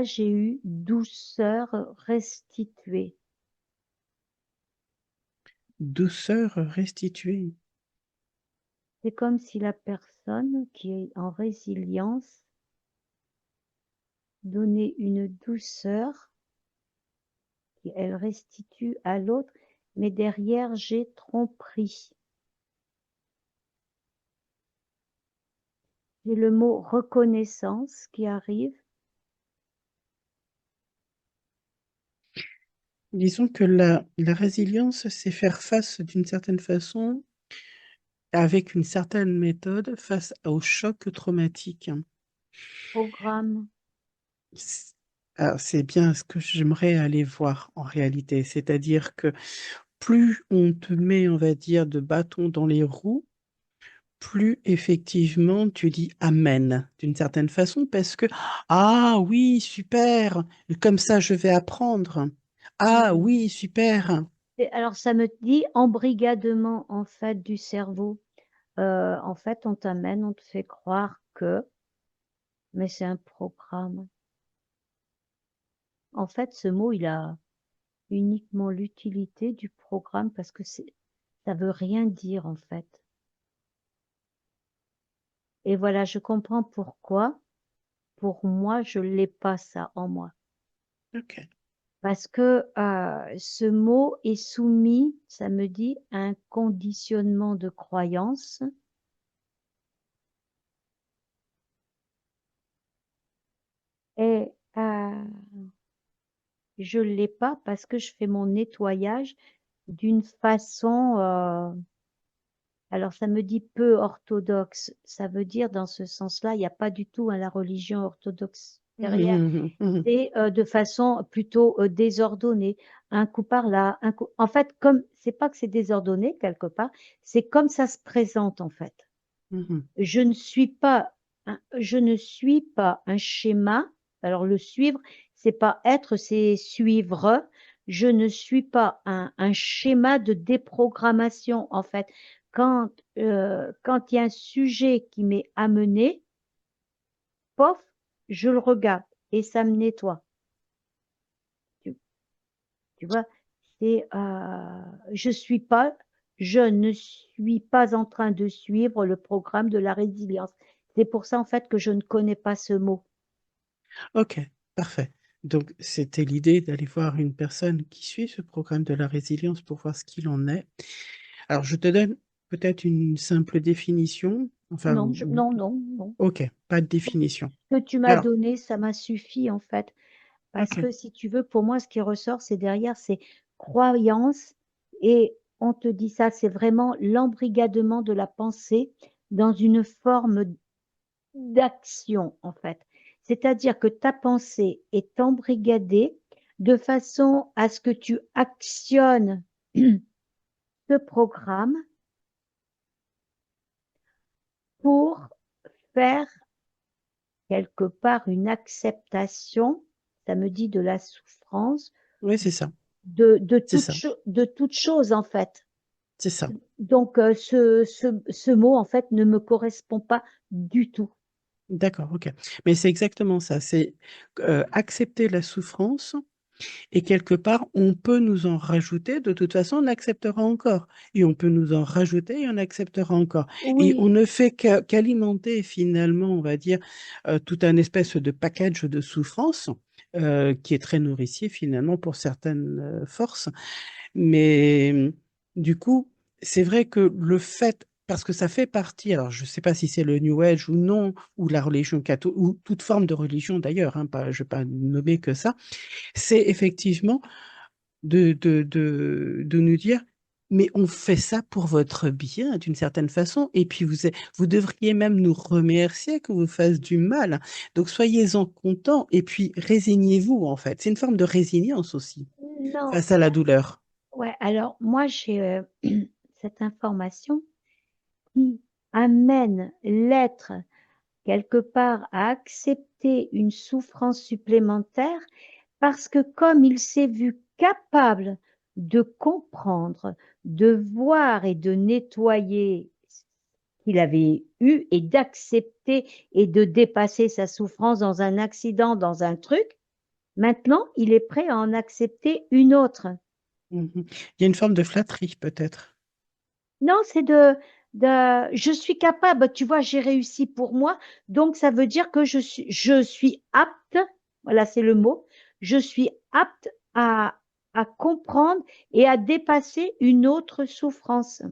là, j'ai eu douceur restituée. Douceur restituée. C'est comme si la personne qui est en résilience donnait une douceur qu'elle restitue à l'autre, mais derrière, j'ai tromperie. J'ai le mot reconnaissance qui arrive. Disons que la résilience, c'est faire face d'une certaine façon, avec une certaine méthode, face au choc traumatique. Programme. C- Alors, c'est bien ce que j'aimerais aller voir en réalité. C'est-à-dire que plus on te met, on va dire, de bâtons dans les roues, plus effectivement tu dis amen d'une certaine façon parce que ah oui, super, comme ça je vais apprendre. Ah Hmm. oui, super. Alors, ça me dit embrigadement, en fait, du cerveau. En fait, on t'amène, on te fait croire que, mais c'est un programme. En fait, ce mot, il a uniquement l'utilité du programme parce que ça veut rien dire, en fait. Et voilà, je comprends pourquoi. Pour moi, je l'ai pas ça en moi. Ok. Parce que ce mot est soumis, ça me dit, à un conditionnement de croyance. Et je l'ai pas parce que je fais mon nettoyage d'une façon, alors ça me dit peu orthodoxe. Ça veut dire dans ce sens-là, il n'y a pas du tout la religion orthodoxe derrière. Mhm, mhm, C'est de façon plutôt désordonnée. Un coup par là, un coup. En fait, comme c'est pas que c'est désordonné quelque part, c'est comme ça se présente en fait. mhm, Je ne suis pas un schéma. Alors le suivre, c'est pas être, c'est suivre. Je ne suis pas un schéma de déprogrammation en fait. Quand il y a un sujet qui m'est amené, pof, je le regarde et ça me nettoie. Tu, tu vois, je ne suis pas en train de suivre le programme de la résilience. C'est pour ça en fait que je ne connais pas ce mot. Ok, parfait. Donc, c'était l'idée d'aller voir une personne qui suit ce programme de la résilience pour voir ce qu'il en est. Alors, je te donne peut-être une simple définition. Enfin, Non, non, non, non. ok, pas de définition. Ce que tu m'as Alors, donné, ça m'a suffi en fait. Parce ok. que si tu veux, pour moi, ce qui ressort, c'est derrière, c'est croyance. Et on te dit ça, c'est vraiment l'embrigadement de la pensée dans une forme d'action, en fait. C'est-à-dire que ta pensée est embrigadée de façon à ce que tu actionnes ce programme pour faire quelque part une acceptation, ça me dit de la souffrance, Oui, c'est ça. C'est ça. de toute chose, en fait. C'est ça. Donc, ce mot, en fait, ne me correspond pas du tout. D'accord, ok. Mais c'est exactement ça. C'est accepter la souffrance et quelque part, on peut nous en rajouter. De toute façon, on acceptera encore. Et on peut nous en rajouter et on acceptera encore. Et on Oui, ne fait qu'alimenter finalement, on va dire, tout un espèce de package de souffrance qui est très nourricier finalement pour certaines forces. Mais du coup, c'est vrai que le fait, parce que ça fait partie, alors je ne sais pas si c'est le New Age ou non, ou la religion catholique, ou toute forme de religion d'ailleurs, hein, pas, je ne vais pas nommer que ça, c'est effectivement de nous dire, mais on fait ça pour votre bien d'une certaine façon, et puis vous devriez même nous remercier que vous fasse du mal. Donc soyez-en contents, et puis résignez-vous en fait. C'est une forme de résilience aussi non. face à la douleur. Ouais, alors moi, j'ai cette information qui amène l'être quelque part à accepter une souffrance supplémentaire parce que comme il s'est vu capable de comprendre, de voir et de nettoyer ce qu'il avait eu et d'accepter et de dépasser sa souffrance dans un accident, dans un truc, Maintenant, il est prêt à en accepter une autre. Mhm. Il y a une forme de flatterie, peut-être. Non, c'est je suis capable, tu vois, j'ai réussi pour moi, donc ça veut dire que je suis apte, voilà, c'est le mot, je suis apte à comprendre et à dépasser une autre souffrance.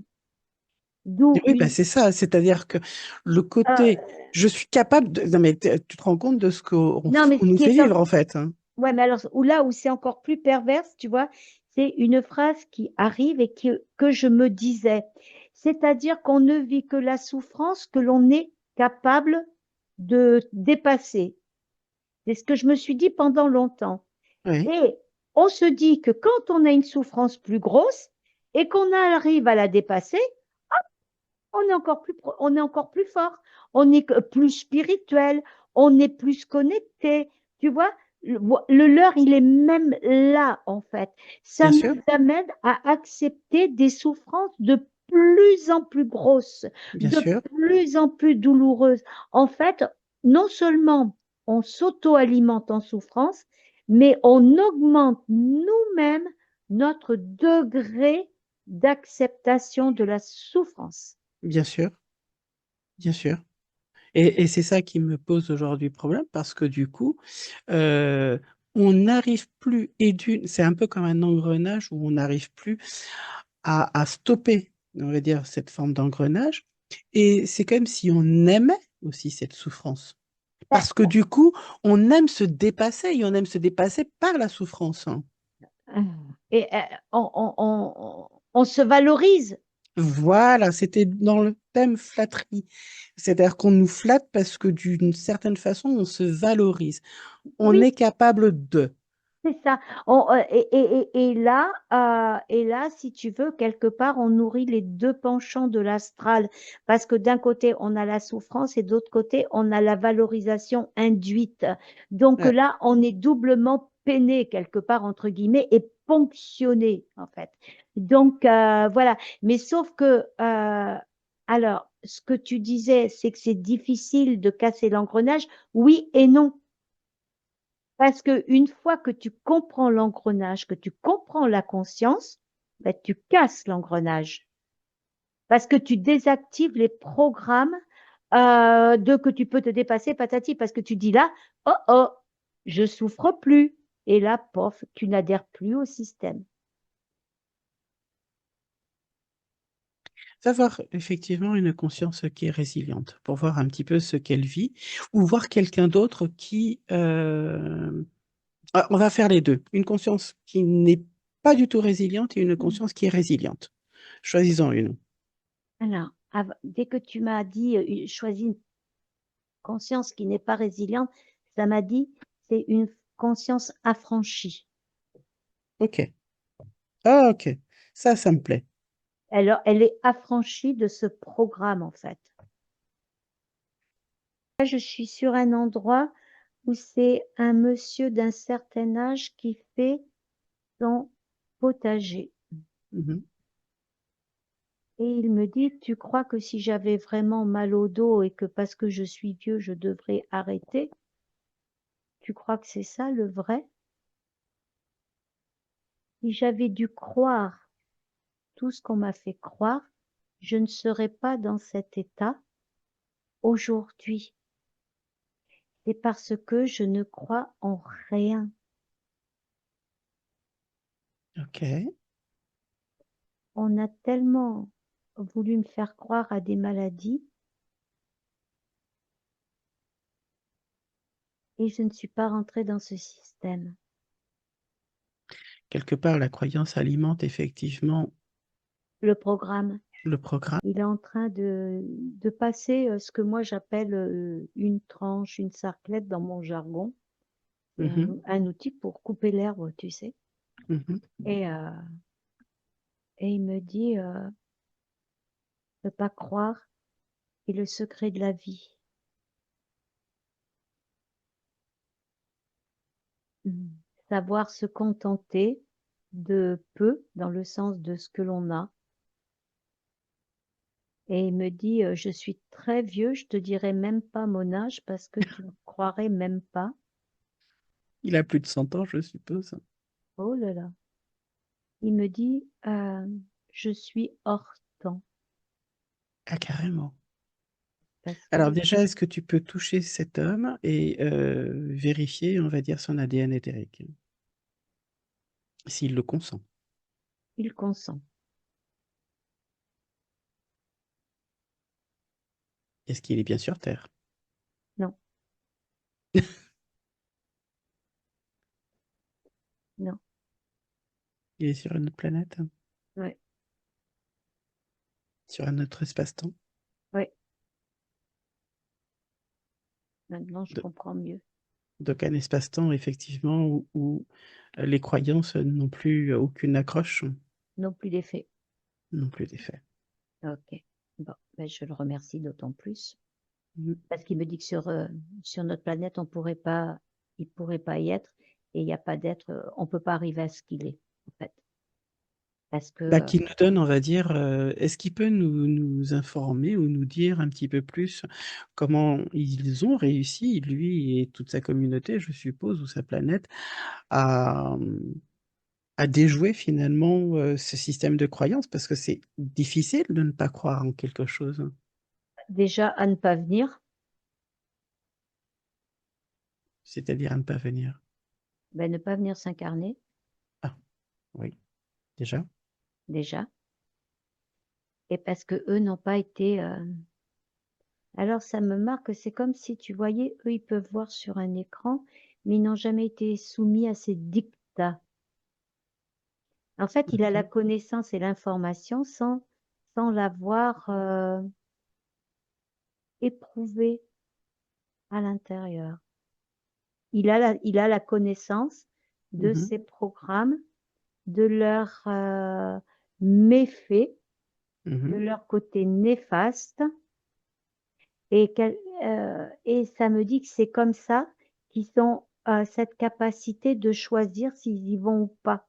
D'où Oui, bah, c'est ça. C'est-à-dire que le euh, côté, je suis capable de. Non, mais tu te rends compte de ce qu'on non, mais on ce nous qui fait est vivre, en fait, hein. ouais, mais alors, ou là où c'est encore plus perverse, tu vois, c'est une phrase qui arrive et que je me disais. C'est-à-dire qu'on ne vit que la souffrance que l'on est capable de dépasser. C'est ce que je me suis dit pendant longtemps. Oui, Et on se dit que quand on a une souffrance plus grosse et qu'on arrive à la dépasser, on est encore plus fort, on est plus spirituel, on est plus connecté. Tu vois, le leurre, il est même là, en fait. Ça bien nous sûr, amène à accepter des souffrances de plus en plus grosses, bien de sûr, plus en plus douloureuses. En fait, non seulement on s'auto-alimente en souffrance, mais on augmente nous-mêmes notre degré d'acceptation de la souffrance. bien sûr, bien sûr. Et c'est ça qui me pose aujourd'hui problème parce que du coup, euh, on n'arrive plus, c'est un peu comme un engrenage où on n'arrive plus à stopper, on va dire, cette forme d'engrenage. Et c'est comme si on aimait aussi cette souffrance. Parce que du coup, on aime se dépasser et on aime se dépasser par la souffrance, hein. Et on se valorise. Voilà, c'était dans le thème flatterie. C'est-à-dire qu'on nous flatte parce que d'une certaine façon, on se valorise. On Oui, est capable de. c'est ça. Et là, si tu veux, quelque part, on nourrit les deux penchants de l'astral. Parce que d'un côté, on a la souffrance et d'autre côté, on a la valorisation induite. Donc Ouais. là, on est doublement peiné, quelque part, entre guillemets, et ponctionné, en fait. Donc, voilà. Mais sauf que, alors, ce que tu disais, c'est que c'est difficile de casser l'engrenage. Oui et non. Parce que une fois que tu comprends l'engrenage, que tu comprends la conscience, ben, tu casses l'engrenage. Parce que tu désactives les programmes de que tu peux te dépasser, patati, parce que tu dis là, oh oh, je souffre plus. Et là, pof, tu n'adhères plus au système. D'avoir effectivement une conscience qui est résiliente pour voir un petit peu ce qu'elle vit ou voir quelqu'un d'autre qui... on va faire les deux. Une conscience qui n'est pas du tout résiliente et une conscience qui est résiliente. Choisissons une. Alors, dès que tu m'as dit choisis une conscience qui n'est pas résiliente, ça m'a dit c'est une conscience affranchie. OK. Ah, OK. Ça me plaît. Alors, elle est affranchie de ce programme, en fait. Là, je suis sur un endroit où c'est un monsieur d'un certain âge qui fait son potager. Mhm. Et il me dit, tu crois que si j'avais vraiment mal au dos et que parce que je suis vieux, je devrais arrêter, tu crois que c'est ça le vrai? Si j'avais dû croire tout ce qu'on m'a fait croire, je ne serais pas dans cet état aujourd'hui. C'est parce que je ne crois en rien. OK. On a tellement voulu me faire croire à des maladies et je ne suis pas rentrée dans ce système. Quelque part, la croyance alimente effectivement Le programme, le programme. il est en train de passer ce que moi j'appelle une tranche, une sarclette dans mon jargon. C'est Mhm. un outil pour couper l'herbe, tu sais. Mhm. Et, euh, et il me dit, ne pas croire est le secret de la vie. Mm. Savoir se contenter de peu dans le sens de ce que l'on a. Et il me dit, je suis très vieux, je te dirai même pas mon âge parce que tu ne croirais même pas. Il a plus de 100 ans, je suppose. Oh là là. Il me dit, je suis hors temps Ah, carrément. parce que Alors déjà, est-ce que tu peux toucher cet homme et vérifier, on va dire, son ADN éthérique, s'il le consent? il consent. Est-ce qu'il est bien sur Terre? Non, non, Il est sur une autre planète? ouais, Sur un autre espace-temps? ouais. Maintenant, je Do- comprends mieux. Donc un espace-temps, effectivement, où les croyances n'ont plus aucune accroche, Non plus d'effet. non plus d'effet. Ok. Bon, ben, je le remercie d'autant plus Mhm. parce qu'il me dit que sur notre planète, il pourrait pas y être et il n'y a pas d'être, on peut pas arriver à ce qu'il est, en fait. Parce que, Bah, qui nous donne, on va dire, est-ce qu'il peut nous informer ou nous dire un petit peu plus comment ils ont réussi, lui et toute sa communauté, je suppose, ou sa planète, à, à déjouer finalement ce système de croyance, parce que c'est difficile de ne pas croire en quelque chose, déjà, à ne pas venir, c'est-à-dire à ne pas venir. ben, ne pas venir s'incarner, Ah, oui, déjà. déjà, et parce que eux n'ont pas été, alors ça me marque, c'est comme si tu voyais, eux, ils peuvent voir sur un écran, mais ils n'ont jamais été soumis à ces dictats. En fait, il a la Ok. connaissance et l'information sans l'avoir éprouvé à l'intérieur. Il a la connaissance de Mhm, ces programmes, de leurs méfaits, de mhm, leur côté néfaste, et ça me dit que c'est comme ça qu'ils ont cette capacité de choisir s'ils y vont ou pas.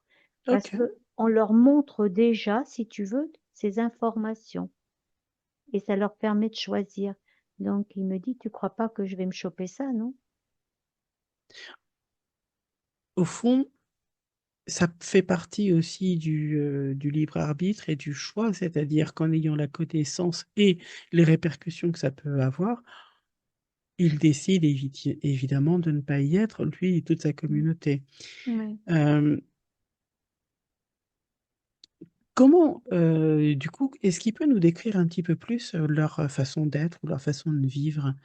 Parce ok. que on leur montre déjà, si tu veux, ces informations et ça leur permet de choisir. Donc il me dit, tu crois pas que je vais me choper ça, non? Au fond, ça fait partie aussi du libre arbitre et du choix, c'est-à-dire qu'en ayant la connaissance et les répercussions que ça peut avoir, il décide évidemment de ne pas y être, lui et toute sa Mm. communauté. Ouais. Euh, Comment, du coup, est-ce qu'il peut nous décrire un petit peu plus leur façon d'être ou leur façon de vivre?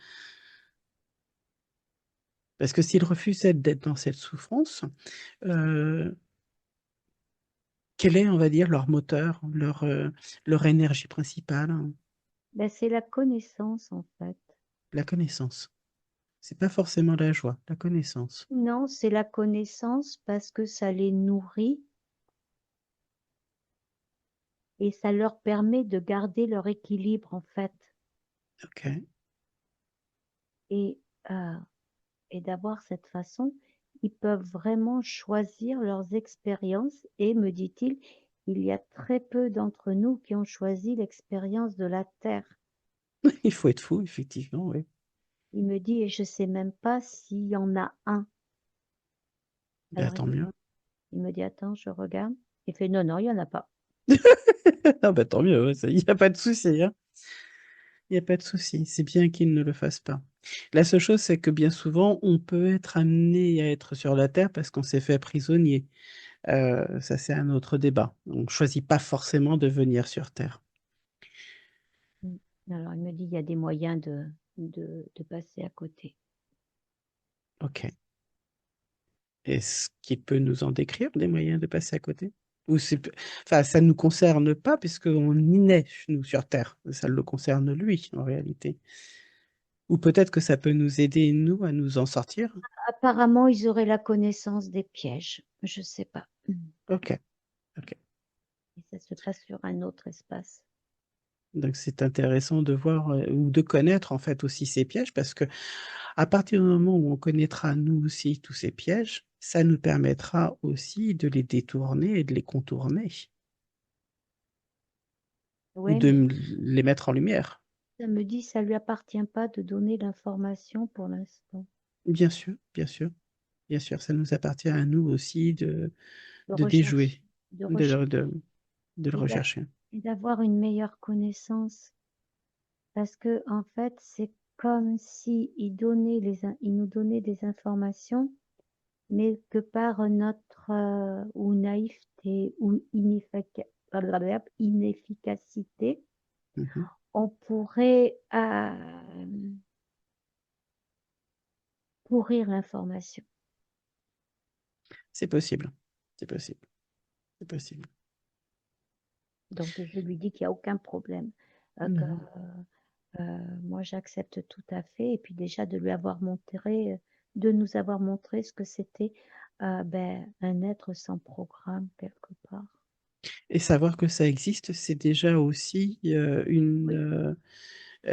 Parce que s'ils refusaient d'être dans cette souffrance, euh, quel est, on va dire, leur moteur, leur énergie principale? Ben, c'est la connaissance en fait. La connaissance. C'est pas forcément la joie, la connaissance. Non, c'est la connaissance parce que ça les nourrit et ça leur permet de garder leur équilibre en fait Ok. et, euh, et d'avoir cette façon, ils peuvent vraiment choisir leurs expériences et me dit-il, il y a très peu d'entre nous qui ont choisi l'expérience de la Terre. Il faut être fou, effectivement, oui. Il me dit, et je sais même pas s'il y en a un. Ben, Alors tant mieux. il me dit, attends, je regarde. Il fait, non, non, il y en a pas. Ah ben, tant mieux, il n'y a pas de souci, hein. Il n'y a pas de souci. C'est bien qu'ils ne le fassent pas. La seule chose, c'est que bien souvent, on peut être amené à être sur la Terre parce qu'on s'est fait prisonnier. Ça, c'est un autre débat. On ne choisit pas forcément de venir sur Terre. Mm. Alors il me dit, il y a des moyens de passer à côté. Ok. Est-ce qu'il peut nous en décrire des moyens de passer à côté? Ou enfin, ça ne nous concerne pas puisqu'on y naît, nous, sur Terre. Ça le concerne lui, en réalité. Ou peut-être que ça peut nous aider, nous, à nous en sortir. Apparemment, ils auraient la connaissance des pièges. Je sais pas. Mm. Ok, ok. Et ça se passe sur un autre espace. Donc c'est intéressant de voir ou de connaître en fait aussi ces pièges parce que à partir du moment où on connaîtra nous aussi tous ces pièges, ça nous permettra aussi de les détourner et de les contourner ou Ouais, de mais les mettre en lumière. ça me dit, ça lui appartient pas de donner l'information pour l'instant. Bien sûr, bien sûr. bien sûr, ça nous appartient à nous aussi de de recherche, déjouer, de de recherche de le et rechercher. d'avoir une meilleure connaissance. Parce que, en fait, c'est comme si il nous donnait des informations, mais que par notre ou naïveté ou inefficacité, Mhm. on pourrait pourrir l'information. C'est possible, c'est possible, c'est possible. Donc, je lui dis qu'il n'y a aucun problème, que Mhm. moi j'accepte tout à fait. Et puis déjà de lui avoir montré, de nous avoir montré ce que c'était un être sans programme quelque part. Et savoir que ça existe, c'est déjà aussi Oui.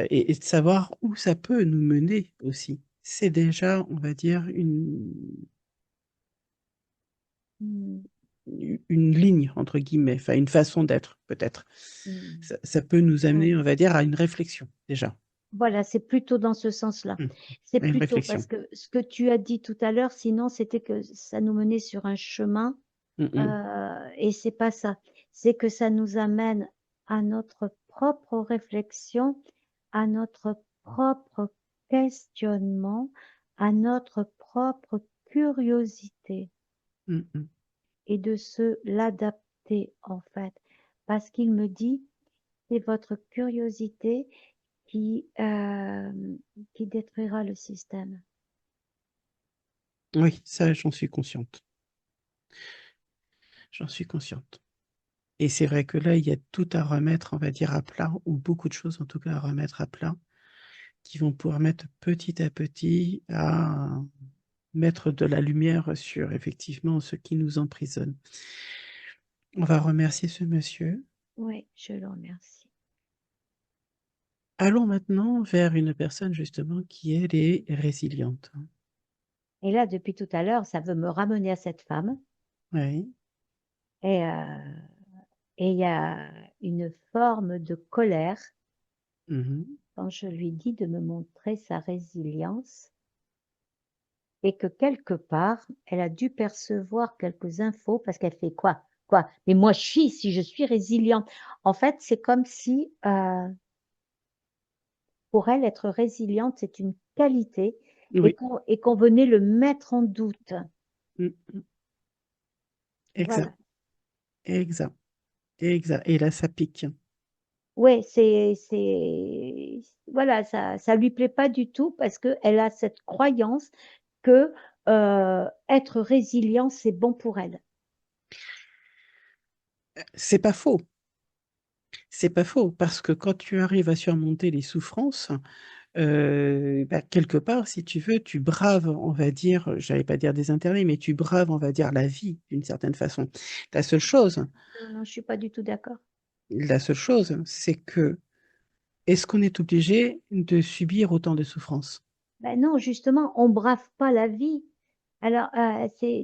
et de savoir où ça peut nous mener aussi. C'est déjà, on va dire, Mm, une ligne, entre guillemets, enfin une façon d'être, peut-être. mm. Ça peut nous amener, Ouais. on va dire, à une réflexion, déjà. Voilà, c'est plutôt dans ce sens-là. Hmm. C'est À une plutôt parce réflexion. que ce que tu as dit tout à l'heure, sinon c'était que ça nous menait sur un chemin Hmm, hmm. et c'est pas ça. C'est que ça nous amène à notre propre réflexion, à notre propre questionnement, à notre propre curiosité Hmm, hmm. et de se l'adapter en fait. Parce qu'il me dit, c'est votre curiosité qui, euh, qui détruira le système. Oui, ça, j'en suis consciente. J'en suis consciente. Et c'est vrai que là, il y a tout à remettre, on va dire, à plat, ou beaucoup de choses en tout cas à remettre à plat, qui vont permettre petit à petit à mettre de la lumière sur effectivement ce qui nous emprisonne. On va remercier ce monsieur. Oui, je le remercie. Allons maintenant vers une personne justement qui, elle, est résiliente. Et là, depuis tout à l'heure, ça veut me ramener à cette femme. Oui. Et et il y a une forme de colère Mhm. quand je lui dis de me montrer sa résilience et que quelque part, elle a dû percevoir quelques infos parce qu'elle fait quoi? Quoi? Mais moi, si je suis résiliente. En fait, c'est comme si pour elle, être résiliente, c'est une qualité Oui. et qu'on venait le mettre en doute. Mhm. Exact. Voilà. Exact. Exact. Et là, ça pique. Ouais, voilà, ça lui plaît pas du tout parce que elle a cette croyance que être résilient, c'est bon pour elle. C'est pas faux. C'est pas faux, parce que quand tu arrives à surmonter les souffrances, bah, quelque part, si tu veux, tu braves, on va dire, j'allais pas dire des interdits, mais tu braves, on va dire, la vie d'une certaine façon. La seule chose, Non, non, je suis pas du tout d'accord. la seule chose, c'est que est-ce qu'on est obligé de subir autant de souffrances? Ben non, justement, on brave pas la vie. Alors,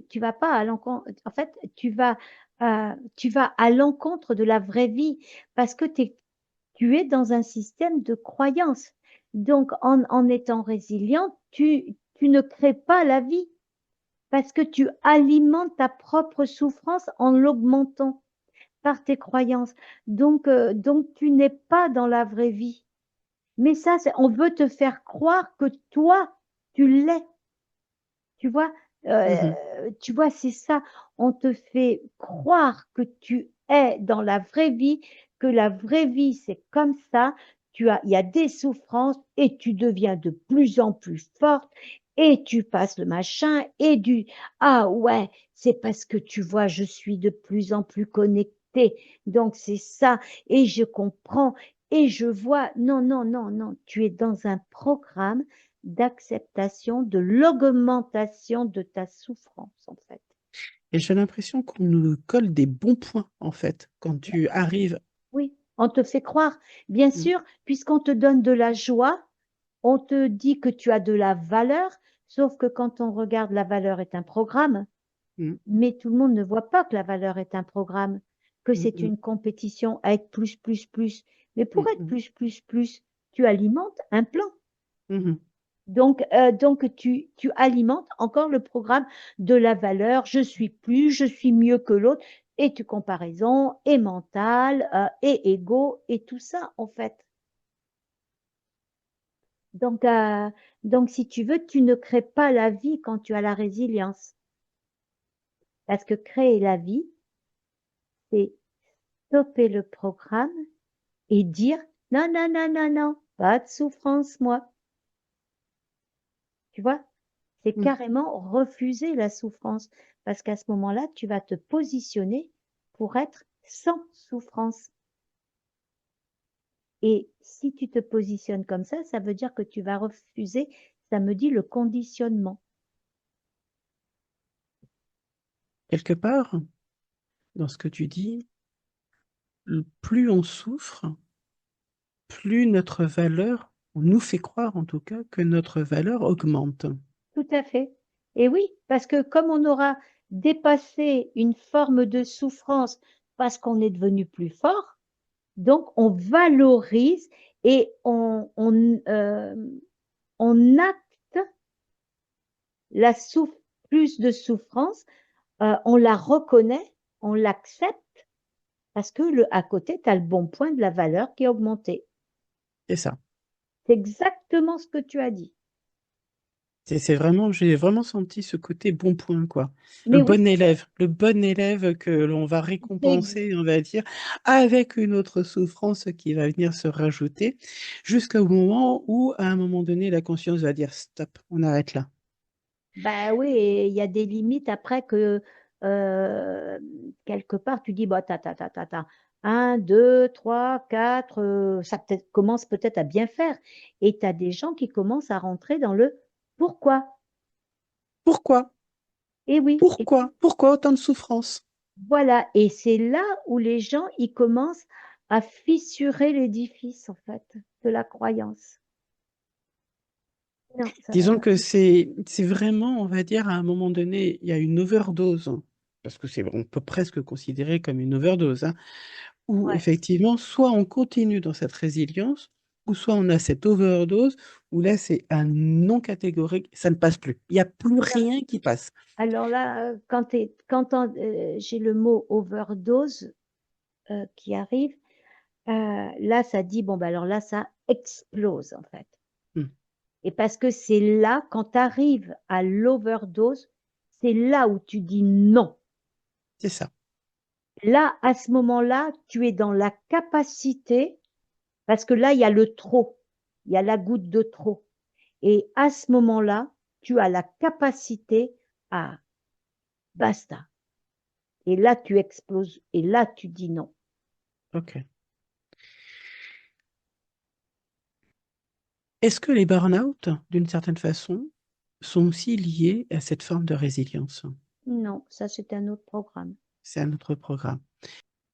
tu vas pas à l'encontre. En fait, tu vas à l'encontre de la vraie vie parce que tu es dans un système de croyance. Donc, en étant résilient, tu ne crées pas la vie parce que tu alimentes ta propre souffrance en l'augmentant par tes croyances. Donc, tu n'es pas dans la vraie vie. Mais ça, on veut te faire croire que toi, tu l'es. Tu vois, Mhm, c'est ça. On te fait croire que tu es dans la vraie vie, que la vraie vie, c'est comme ça. Il y a des souffrances et tu deviens de plus en plus forte et tu passes le machin ah ouais, c'est parce que tu vois, je suis de plus en plus connectée. Donc c'est ça. Et je comprends et je vois, non, non, non, non, tu es dans un programme d'acceptation de l'augmentation de ta souffrance, en fait. et j'ai l'impression qu'on nous colle des bons points, en fait, quand tu arrives. Oui, on te fait croire, bien Mm, sûr, puisqu'on te donne de la joie, on te dit que tu as de la valeur, sauf que quand on regarde, la valeur est un programme, mm, mais tout le monde ne voit pas que la valeur est un programme, que mm, c'est mm, une compétition avec plus, plus, plus. Mais pour mm, être mm, plus, plus, plus, tu alimentes un plan. mhm. Donc tu alimentes encore le programme de la valeur, je suis plus, je suis mieux que l'autre, et tu comparaison, et mental, et égo, et tout ça, en fait. Donc, euh, donc, si tu veux, tu ne crées pas la vie quand tu as la résilience. Parce que créer la vie, c'est stopper le programme et dire, non, non, non, non, non, pas de souffrance, moi. Tu vois? C'est Mm. carrément refuser la souffrance, parce qu'à ce moment-là, tu vas te positionner pour être sans souffrance. Et si tu te positionnes comme ça veut dire que tu vas refuser, ça me dit le conditionnement. Quelque part, dans ce que tu dis, plus on souffre, plus notre valeur, on nous fait croire en tout cas que notre valeur augmente. Tout à fait. Et oui, parce que comme on aura dépassé une forme de souffrance parce qu'on est devenu plus fort, donc on valorise et on acte la plus de souffrance, on la reconnaît, on l'accepte parce que à côté, tu as le bon point de la valeur qui est augmenté. C'est ça. C'est exactement ce que tu as dit. C'est vraiment, j'ai vraiment senti ce côté bon point, quoi. Mais oui, Le bon élève que l'on va c'est récompenser, on va dire, avec une autre souffrance qui va venir se rajouter, jusqu'au moment où, à un moment donné, la conscience va dire stop, on arrête là. bah oui, et il y a des limites après que euh, quelque part tu dis bah ta 1, 2, 3, 4, ça peut-être commence peut-être à bien faire. Et tu as des gens qui commencent à rentrer dans le pourquoi. Pourquoi? Et oui, et Pourquoi? Pourquoi autant de souffrance? voilà. Et c'est là où les gens ils commencent à fissurer l'édifice en fait de la croyance. Non, ça va Disons pas. que c'est vraiment, on va dire, à un moment donné, il y a une overdose, parce que on peut presque considérer comme une overdose, hein, où Ouais. effectivement, soit on continue dans cette résilience, ou soit on a cette overdose, où là, c'est un non catégorique, ça ne passe plus. Il n'y a plus rien qui passe. Alors là, j'ai le mot overdose qui arrive, là, ça dit, bon, ben alors là, ça explose, en fait. Hmm, Et parce que c'est là, quand tu arrives à l'overdose, c'est là où tu dis non. c'est ça. Là, à ce moment-là, tu es dans la capacité, parce que là, il y a le trop, il y a la goutte de trop. Et à ce moment-là, tu as la capacité à basta. Et là, tu exploses. Et là, tu dis non. OK. Est-ce que les burn-out, d'une certaine façon, sont aussi liés à cette forme de résilience? Non, ça, c'est un autre programme. C'est un autre programme.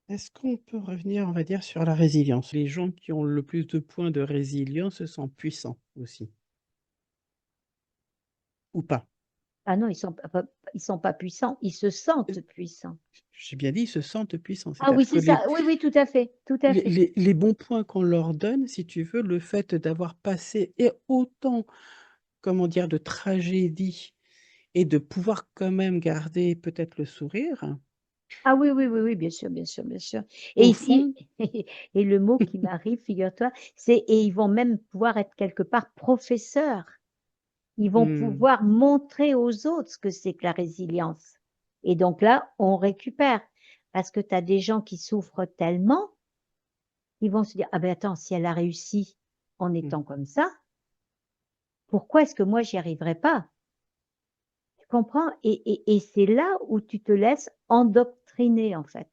Est-ce qu'on peut revenir, on va dire, sur la résilience? Les gens qui ont le plus de points de résilience sont puissants aussi, ou pas? Ah non, ils sont pas puissants, ils se Euh, sentent puissants. J'ai bien dit, ils se sentent puissants. Ah oui, C'est-à-dire que c'est ça. Oui, oui, tout à fait, tout à fait. les bons points qu'on leur donne, si tu veux, le fait d'avoir passé et autant, comment dire, de tragédies et de pouvoir quand même garder peut-être le sourire, Ah oui, oui, oui, oui, bien sûr, bien sûr, bien sûr. Et au ici, fond, et le mot qui m'arrive, figure-toi, c'est et ils vont même pouvoir être quelque part professeurs. Ils vont hmm, pouvoir montrer aux autres ce que c'est que la résilience. Et donc là, on récupère. Parce que tu as des gens qui souffrent tellement, ils vont se dire, ah ben attends, si elle a réussi en hmm. étant comme ça, pourquoi est-ce que moi j'y arriverai pas? Tu comprends? Et c'est là où tu te laisses endoctriner, en fait.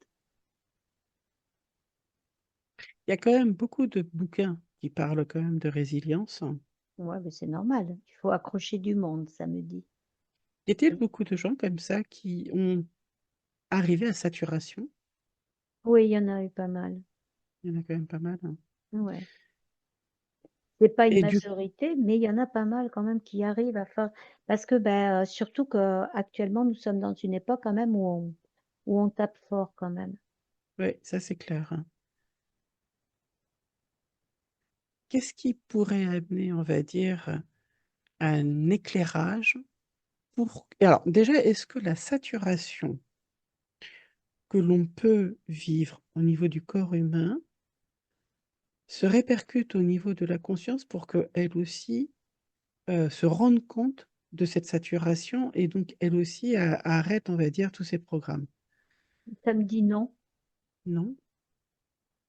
Il y a quand même beaucoup de bouquins qui parlent quand même de résilience. Ouais, mais c'est normal. Il faut accrocher du monde, ça me dit. Y a-t-il beaucoup de gens comme ça qui ont arrivé à saturation? Oui, il y en a eu pas mal. Il y en a quand même pas mal, hein. Ouais. C'est pas une Et du majorité, mais il y en a pas mal quand même qui arrivent à faire. Parce que, ben, surtout qu'actuellement, nous sommes dans une époque quand même où on tape fort quand même. ouais, ça c'est clair, hein. Qu'est-ce qui pourrait amener, on va dire, un éclairage pour... Alors, déjà, est-ce que la saturation que l'on peut vivre au niveau du corps humain se répercute au niveau de la conscience pour qu'elle aussi se rende compte de cette saturation et donc elle aussi arrête, on va dire, tous ces programmes? Ça me dit non, Non?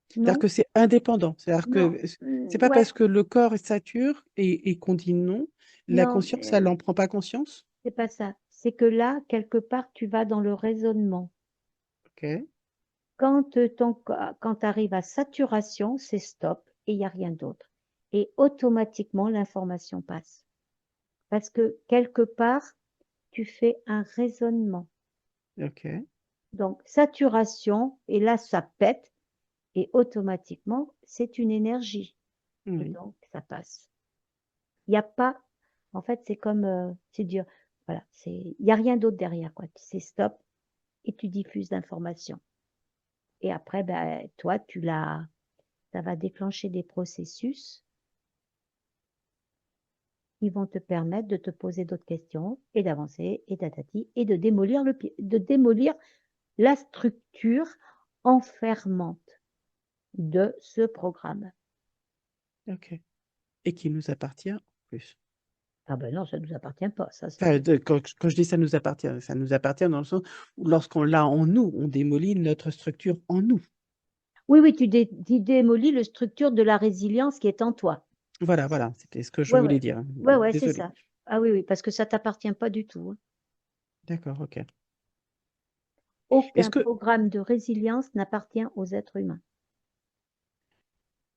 C'est-à-dire non, que c'est indépendant. C'est-à-dire non, que c'est pas ouais, parce que le corps est sature et qu'on dit non, la non, conscience, elle n'en prend pas conscience? c'est pas ça. C'est que là, quelque part, tu vas dans le raisonnement. Ok. Quand quand tu arrives à saturation, c'est stop et il n'y a rien d'autre. Et automatiquement, l'information passe. Parce que quelque part, tu fais un raisonnement. Ok. Donc, saturation, et là, ça pète, et automatiquement, c'est une énergie. Et Oui. donc, ça passe. Il n'y a pas, en fait, c'est comme, c'est dur. Voilà, il n'y a rien d'autre derrière, quoi. C'est stop et tu diffuses l'information. Et après, ben, toi, ça va déclencher des processus qui vont te permettre de te poser d'autres questions et d'avancer et tatati et de démolir la structure enfermante de ce programme. Ok. Et qui nous appartient en plus. Ah ben non, ça ne nous appartient pas, ça Enfin, c'est... quand je dis ça nous appartient dans le sens où lorsqu'on l'a en nous, on démolit notre structure en nous. Oui, oui, tu démolis la structure de la résilience qui est en toi. Voilà, voilà, c'était ce que je Ouais, voulais ouais, dire. ouais, ouais, c'est Désolé. ça. Ah oui, oui, parce que ça t'appartient pas du tout, hein. D'accord, ok. Est-ce Aucun que, programme de résilience n'appartient aux êtres humains.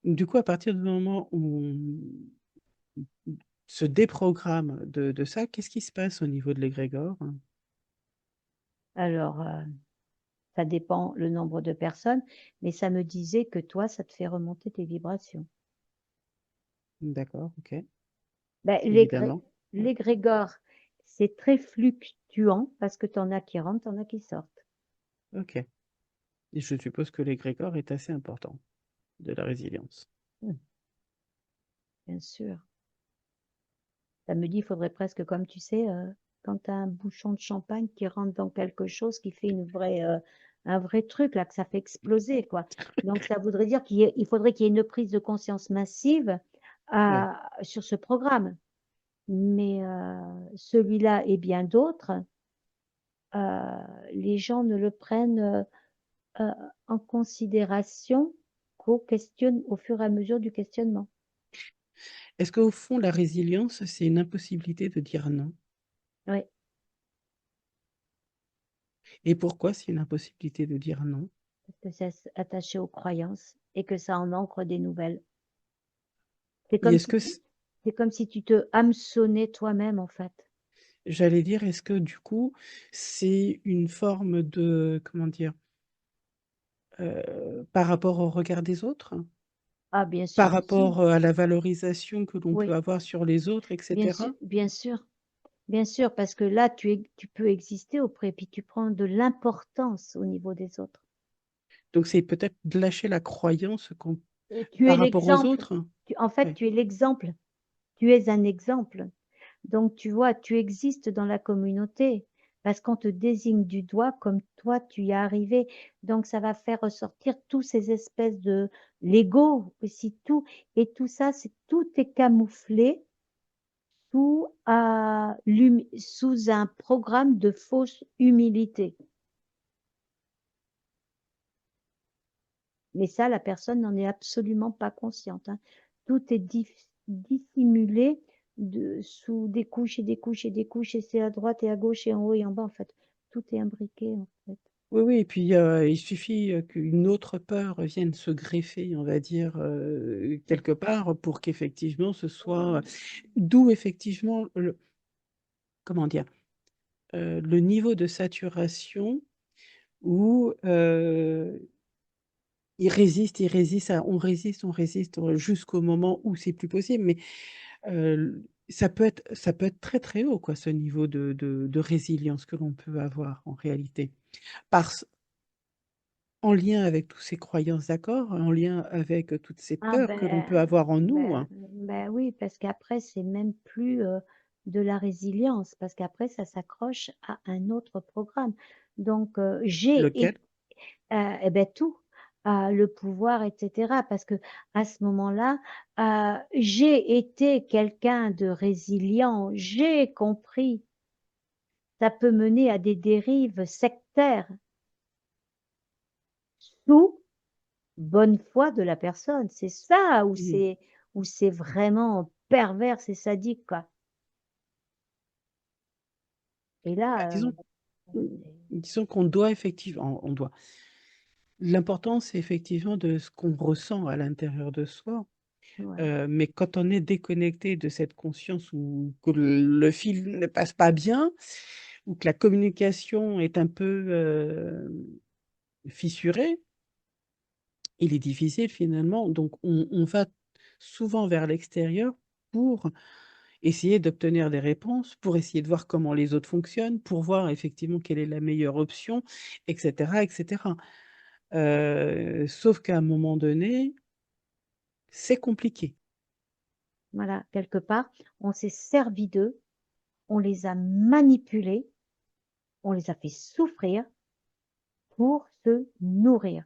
du coup, à partir du moment où on se déprogramme de ça, qu'est-ce qui se passe au niveau de l'égrégore? Alors, ça dépend le nombre de personnes, mais ça me disait que toi, ça te fait remonter tes vibrations. D'accord, ok, Ben, évidemment. Ouais, l'égrégore, c'est très fluctuant parce que tu en as qui rentrent, tu en as qui sortent. ok. Et je suppose que l'égrégore est assez important de la résilience. Hmm, bien sûr. Ça me dit, il faudrait presque, comme tu sais, quand tu as un bouchon de champagne qui rentre dans quelque chose qui fait un vrai truc, là, que ça fait exploser, quoi. Donc, ça voudrait dire il faudrait qu'il y ait une prise de conscience massive Ouais. sur ce programme. Mais celui-là et bien d'autres, les gens ne le prennent euh, en considération au fur et à mesure du questionnement. Est-ce qu'au fond, la résilience, c'est une impossibilité de dire non? Oui, Et pourquoi c'est une impossibilité de dire non? parce que c'est attaché aux croyances et que ça en ancre des nouvelles. C'est Et comme est-ce si que, c'est comme si tu te hameçonnais toi-même, en fait. j'allais dire, est-ce que du coup, c'est une forme de, comment dire, par rapport au regard des autres, Ah, bien par sûr aussi. rapport à la valorisation que l'on peut Oui, avoir sur les autres, bien sûr, etc. bien sûr, bien sûr, parce que là, tu peux exister auprès, puis tu prends de l'importance au niveau des autres. Donc c'est peut-être de lâcher la croyance Tu es par rapport aux l'exemple. autres. En fait, Ouais. tu es l'exemple. Tu es un exemple. Donc, tu vois, tu existes dans la communauté parce qu'on te désigne du doigt comme toi, tu y es arrivé. Donc, ça va faire ressortir tous ces espèces de l'ego aussi, tout. Et tout ça, tout est camouflé sous un programme de fausse humilité. Mais ça, la personne n'en est absolument pas consciente, hein. Tout est dissimulé sous des couches et des couches et des couches, et c'est à droite et à gauche et en haut et en bas, en fait. Tout est imbriqué, en fait. Oui, oui, et puis il suffit qu'une autre peur vienne se greffer, on va dire, quelque part, pour qu'effectivement ce soit... D'où effectivement, comment dire, le niveau de saturation où on résiste jusqu'au moment où c'est plus possible, mais ça peut être très très haut, quoi, ce niveau de résilience que l'on peut avoir en réalité. Parce, en lien avec toutes ces croyances, d'accord, en lien avec toutes ces Ah peurs que l'on peut avoir en nous, hein. ben oui, parce qu'après, c'est même plus. de la résilience, parce qu'après, ça s'accroche à un autre programme. Donc, Lequel? eh ben, tout, le pouvoir, etc. Parce que à ce moment-là, j'ai été quelqu'un de résilient, j'ai compris, ça peut mener à des dérives sectaires sous bonne foi de la personne. C'est ça Mhm. où c'est vraiment pervers et sadique, quoi. Et Bah, là, disons qu'on doit effectivement, on doit. L'important, c'est effectivement de ce qu'on ressent à l'intérieur de soi. ouais, Mais quand on est déconnecté de cette conscience ou que le fil ne passe pas bien, ou que la communication est un peu fissurée, il est difficile finalement. Donc on va souvent vers l'extérieur pour essayer d'obtenir des réponses, pour essayer de voir comment les autres fonctionnent, pour voir effectivement quelle est la meilleure option, etc., etc. Sauf qu'à un moment donné, c'est compliqué. voilà, quelque part, on s'est servi d'eux, on les a manipulés, on les a fait souffrir pour se nourrir.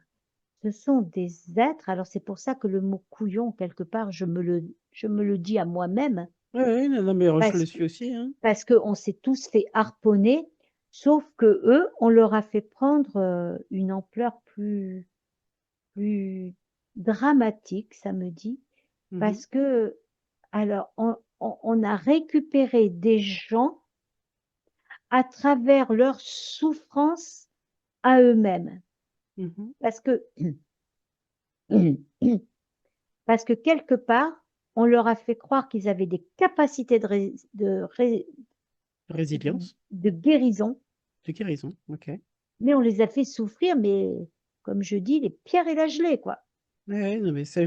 Ce sont des êtres, alors c'est pour ça que le mot couillon, quelque part, je me le dis à moi-même, Oui, oui, non, non, mais je le parce suis aussi, hein. parce qu'on s'est tous fait harponner, sauf que eux, on leur a fait prendre une ampleur plus dramatique, ça me dit, Mhm, parce que, alors, on a récupéré des gens à travers leur souffrance à eux-mêmes, mhm, parce que, parce que quelque part, on leur a fait croire qu'ils avaient des capacités Résilience, de guérison, de guérison, ok. mais on les a fait souffrir, mais comme je dis, les pierres et la gelée, quoi. Ouais, ouais, non, mais ça,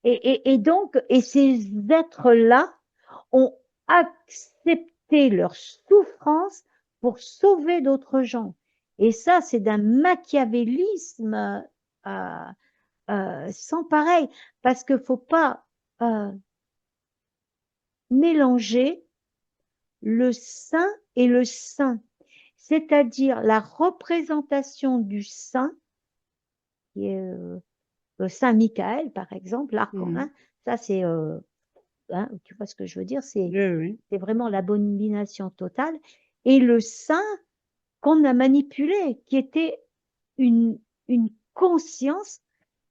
Et donc, et ces êtres-là ont accepté leur souffrance pour sauver d'autres gens. Et ça, c'est d'un machiavélisme euh, sans pareil, parce qu'il ne faut pas euh, mélanger le saint et le saint, c'est-à-dire la représentation du saint, qui est le Saint Michael, par exemple, l'arc, mhm. hein, ça c'est, hein, tu vois ce que je veux dire, Oui, oui, oui. c'est vraiment l'abomination totale, et le saint qu'on a manipulé, qui était une, une conscience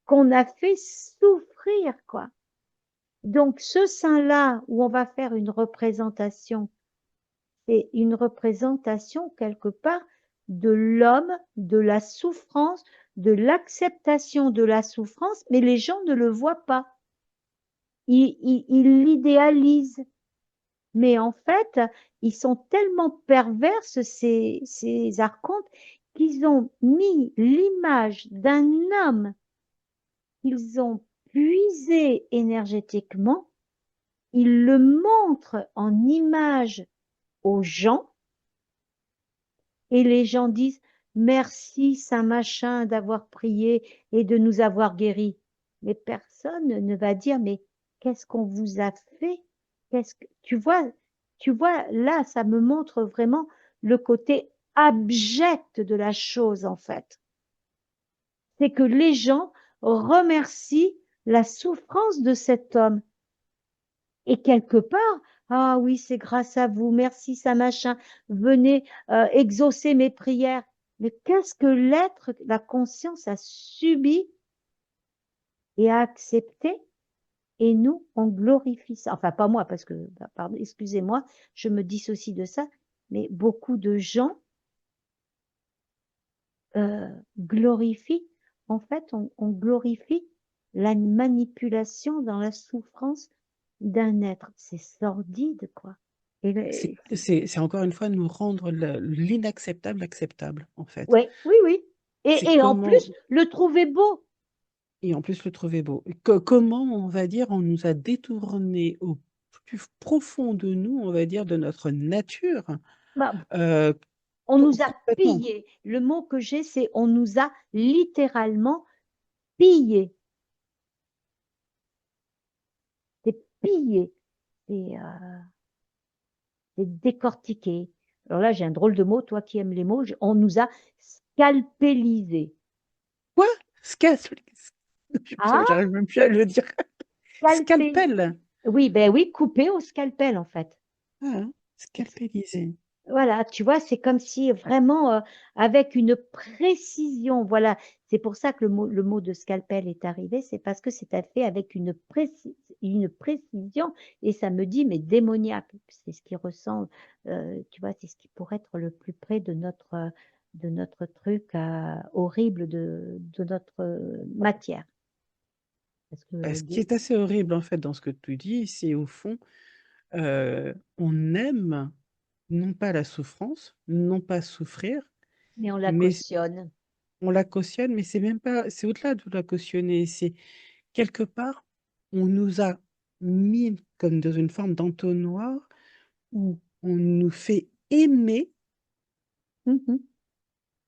qu'on a fait souffrir, quoi. Donc, ce saint-là, où on va faire une représentation, c'est une représentation quelque part de l'homme, de la souffrance, de l'acceptation de la souffrance, mais les gens ne le voient pas. Ils l'idéalisent. Mais en fait, ils sont tellement pervers, ces archontes, qu'ils ont mis l'image d'un homme qu'ils ont puisé énergétiquement, ils le montrent en image aux gens, et les gens disent merci Saint Machin d'avoir prié et de nous avoir guéris. Mais personne ne va dire mais qu'est-ce qu'on vous a fait? Qu'est-ce que tu vois là, ça me montre vraiment le côté abject de la chose en fait. C'est que les gens remercient la souffrance de cet homme. Et quelque part, ah oui, c'est grâce à vous, merci Saint Machin, venez exaucer mes prières. Mais qu'est-ce que l'être, la conscience a subi et a accepté? Et nous, on glorifie ça. Enfin, pas moi, parce que, bah, pardon, excusez-moi, je me dissocie de ça, mais beaucoup de gens glorifient. En fait, on glorifie la manipulation dans la souffrance d'un être. C'est sordide, quoi. Et C'est encore une fois nous rendre l'inacceptable acceptable, en fait. oui, oui, oui. C'est Et en comment, plus, le trouver beau. et en plus le trouver beau. Comment, on va dire, on nous a détourné au plus profond de nous, on va dire, de notre nature, Bah, euh, on nous a complètement. pillé. Le mot que j'ai, c'est on nous a littéralement pillé. C'est pillé. Et, c'est décortiquer. Alors là, j'ai un drôle de mot, toi qui aimes les mots, on nous a scalpélisés. Quoi? Scal... Ah, J'arrive même plus à le dire. scalpé. Scalpel. Oui, ben oui, coupé au scalpel en fait. Ah, scalpélisé. Voilà, tu vois, c'est comme si vraiment avec une précision, voilà, c'est pour ça que le mot de scalpel est arrivé, c'est parce que c'est fait avec une précision et ça me dit, mais démoniaque, c'est ce qui ressent, tu vois, c'est ce qui pourrait être le plus près de notre truc horrible de notre matière. Parce que Ce qui est assez horrible, en fait, dans ce que tu dis, c'est au fond, on aime non pas la souffrance, non pas souffrir, mais on la mais cautionne. on la cautionne, mais c'est même pas, c'est au-delà de la cautionner, c'est quelque part, on nous a mis comme dans une forme d'entonnoir où on nous fait aimer Mhm.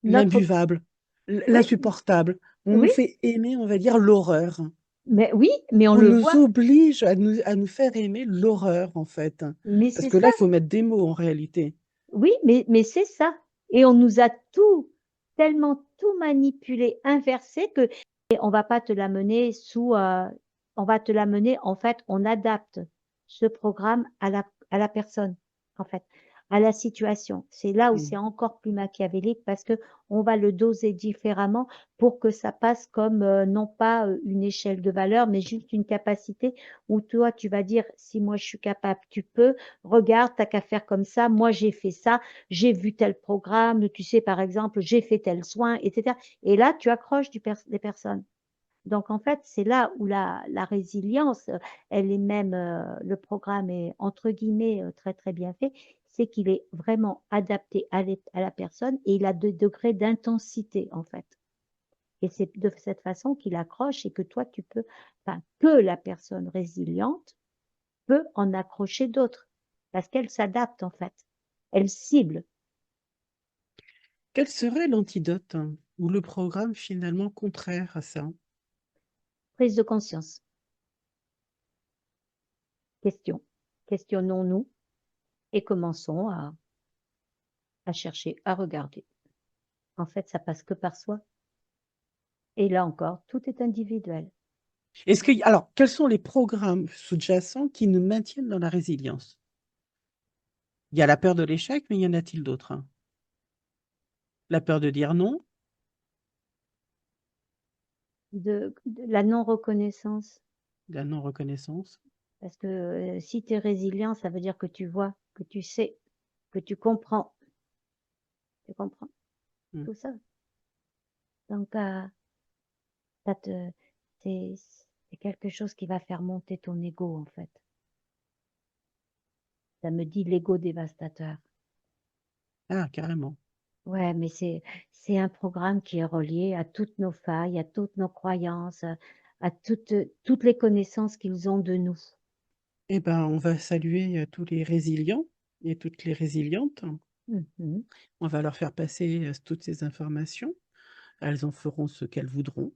Notre, l'imbuvable, oui, l'insupportable. On nous oui, fait aimer, on va dire, l'horreur. mais oui, mais on On le nous voit, oblige à nous faire aimer l'horreur, en fait. mais Parce c'est que ça. là, il faut mettre des mots en réalité. Oui, mais c'est ça. Et on nous a tout, tellement tout manipulé, inversé que et on va pas te l'amener on va te l'amener, en fait, on adapte ce programme à la personne, en fait, à la situation. C'est là où c'est Mm. encore plus machiavélique parce que on va le doser différemment pour que ça passe comme non pas une échelle de valeur, mais juste une capacité où toi, tu vas dire, si moi je suis capable, tu peux, regarde, t'as qu'à faire comme ça, moi j'ai fait ça, j'ai vu tel programme, tu sais, par exemple, j'ai fait tel soin, etc. Et là, tu accroches des personnes. Donc, en fait, c'est là où la résilience, elle est même, le programme est entre guillemets très, très bien fait, c'est qu'il est vraiment adapté à la personne et il a des degrés d'intensité, en fait. Et c'est de cette façon qu'il accroche et que toi, tu peux, enfin, que la personne résiliente peut en accrocher d'autres parce qu'elle s'adapte, en fait. Elle cible. Quel serait l'antidote ou le programme finalement contraire à ça? Prise de conscience. Question. Questionnons-nous et commençons à chercher, à regarder. En fait, ça passe que par soi. Et là encore, tout est individuel. Alors, quels sont les programmes sous-jacents qui nous maintiennent dans la résilience? Il y a la peur de l'échec, mais y en a-t-il d'autres? La peur de dire non, De la non-reconnaissance. la non-reconnaissance. Parce que si tu es résilient, ça veut dire que tu vois, que tu sais, que tu comprends. Tu comprends Mm. tout ça. Donc, ça te, c'est quelque chose qui va faire monter ton ego, en fait. Ça me dit l'ego dévastateur. Ah, carrément. Ouais, mais c'est un programme qui est relié à toutes nos failles, à toutes nos croyances, à toutes les connaissances qu'ils ont de nous. Eh ben, on va saluer tous les résilients et toutes les résilientes. Mhm. On va leur faire passer toutes ces informations. Elles en feront ce qu'elles voudront.